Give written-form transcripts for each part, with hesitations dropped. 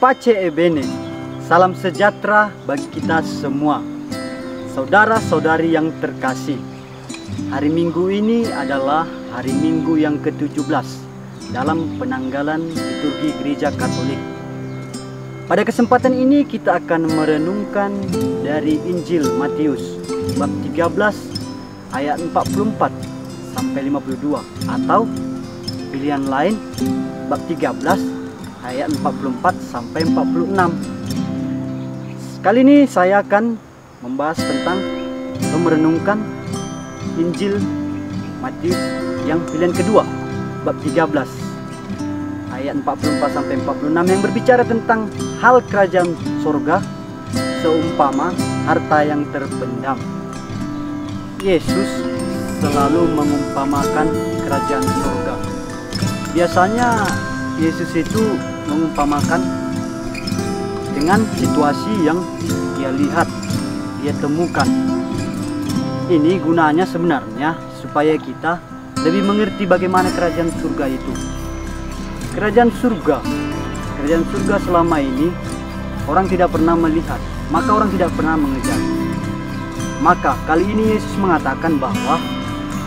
Pace e bene, salam sejahtera bagi kita semua, saudara-saudari yang terkasih. Hari Minggu ini adalah hari Minggu yang ke-17 dalam penanggalan liturgi Gereja Katolik. Pada kesempatan ini kita akan merenungkan dari Injil Matius bab 13 ayat 44 sampai 52, atau pilihan lain bab 13 ayat 44 sampai 46. Kali ini saya akan membahas tentang atau merenungkan Injil Matius yang pilihan kedua, bab 13 ayat 44 sampai 46, yang berbicara tentang hal kerajaan surga seumpama harta yang terpendam. Yesus selalu mengumpamakan kerajaan surga. Biasanya Yesus itu mengumpamakan dengan situasi yang dia lihat, dia temukan. Ini gunanya sebenarnya supaya kita lebih mengerti bagaimana kerajaan surga itu. Kerajaan surga selama ini orang tidak pernah melihat, maka orang tidak pernah mengejar. Maka kali ini Yesus mengatakan bahwa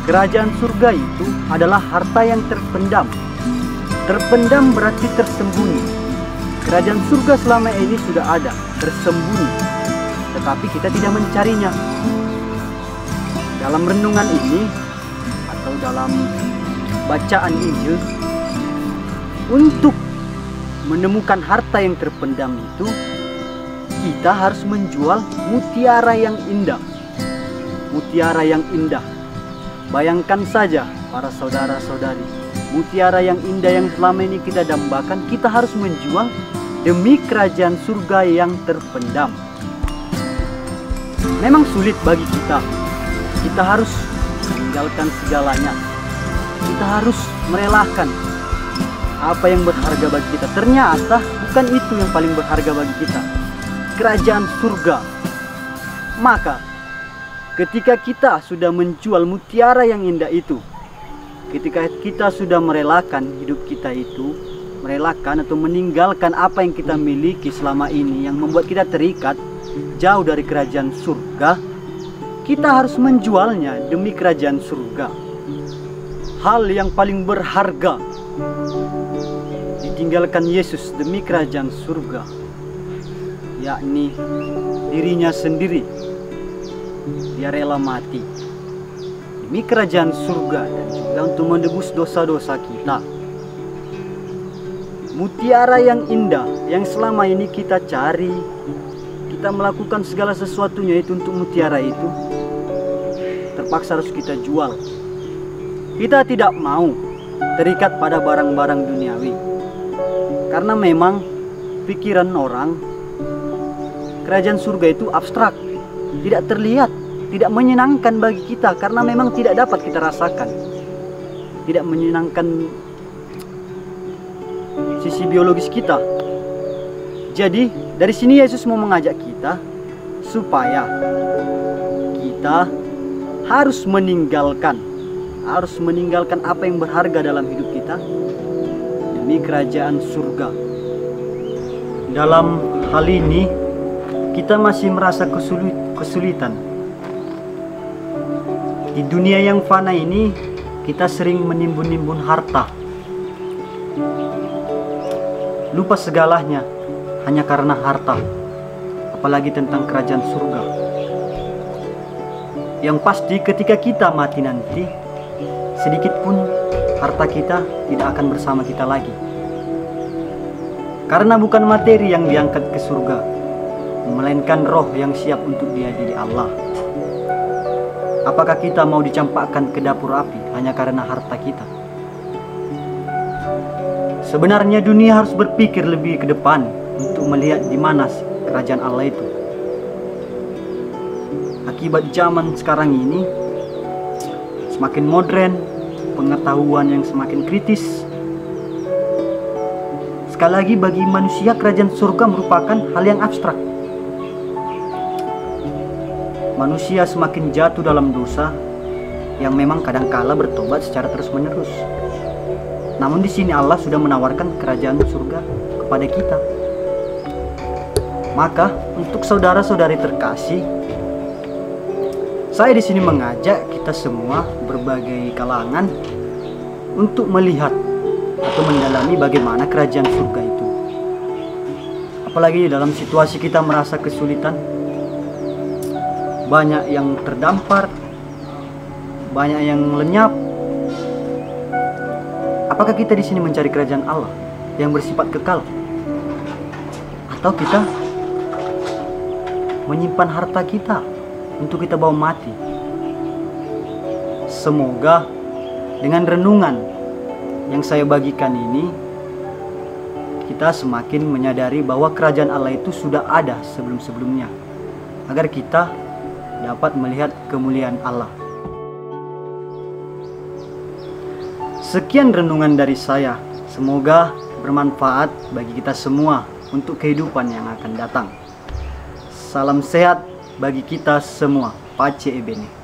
kerajaan surga itu adalah harta yang terpendam. Terpendam berarti tersembunyi. Kerajaan surga selama ini sudah ada, tersembunyi, tetapi kita tidak mencarinya. Dalam renungan ini atau dalam bacaan Injil, untuk menemukan harta yang terpendam itu, kita harus menjual mutiara yang indah. Mutiara yang indah. Bayangkan saja para saudara-saudari, mutiara yang indah yang selama ini kita dambakan, kita harus menjual demi kerajaan surga yang terpendam. Memang sulit bagi kita. Kita harus meninggalkan segalanya. Kita harus merelakan apa yang berharga bagi kita. Ternyata bukan itu yang paling berharga bagi kita, kerajaan surga. Maka ketika kita sudah menjual mutiara yang indah itu, ketika kita sudah merelakan hidup kita itu, merelakan atau meninggalkan apa yang kita miliki selama ini yang membuat kita terikat jauh dari kerajaan surga, kita harus menjualnya demi kerajaan surga. Hal yang paling berharga ditinggalkan Yesus demi kerajaan surga, yakni dirinya sendiri. Dia rela mati demi kerajaan surga dan juga untuk menebus dosa-dosa kita. Mutiara yang indah yang selama ini kita cari, kita melakukan segala sesuatunya itu untuk mutiara itu, terpaksa harus kita jual. Kita tidak mau terikat pada barang-barang duniawi, karena memang pikiran orang kerajaan surga itu abstrak, tidak terlihat, tidak menyenangkan bagi kita, karena memang tidak dapat kita rasakan, tidak menyenangkan sisi biologis kita. Jadi dari sini Yesus mau mengajak kita supaya kita harus meninggalkan apa yang berharga dalam hidup kita demi kerajaan surga. Dalam hal ini kita masih merasa kesulitan. Di dunia yang fana ini kita sering menimbun-nimbun harta, lupa segalanya hanya karena harta, apalagi tentang kerajaan surga. Yang pasti ketika kita mati nanti, sedikit pun harta kita tidak akan bersama kita lagi, karena bukan materi yang diangkat ke surga, melainkan roh yang siap untuk diajari Allah. Apakah kita mau dicampakkan ke dapur api hanya karena harta kita? Sebenarnya dunia harus berpikir lebih ke depan untuk melihat di mana kerajaan Allah itu. Akibat zaman sekarang ini semakin modern, pengetahuan yang semakin kritis. Sekali lagi, bagi manusia kerajaan surga merupakan hal yang abstrak. Manusia semakin jatuh dalam dosa yang memang kadangkala bertobat secara terus-menerus. Namun di sini Allah sudah menawarkan kerajaan surga kepada kita. Maka untuk saudara-saudari terkasih, saya di sini mengajak kita semua berbagai kalangan untuk melihat atau mendalami bagaimana kerajaan surga itu. Apalagi dalam situasi kita merasa kesulitan, banyak yang terdampar, banyak yang lenyap. Apakah kita di sini mencari kerajaan Allah yang bersifat kekal, atau kita menyimpan harta kita untuk kita bawa mati? Semoga dengan renungan yang saya bagikan ini, kita semakin menyadari bahwa kerajaan Allah itu sudah ada sebelum-sebelumnya, agar kita dapat melihat kemuliaan Allah. Sekian renungan dari saya. Semoga bermanfaat bagi kita semua untuk kehidupan yang akan datang. Salam sehat bagi kita semua. Pace Ebene.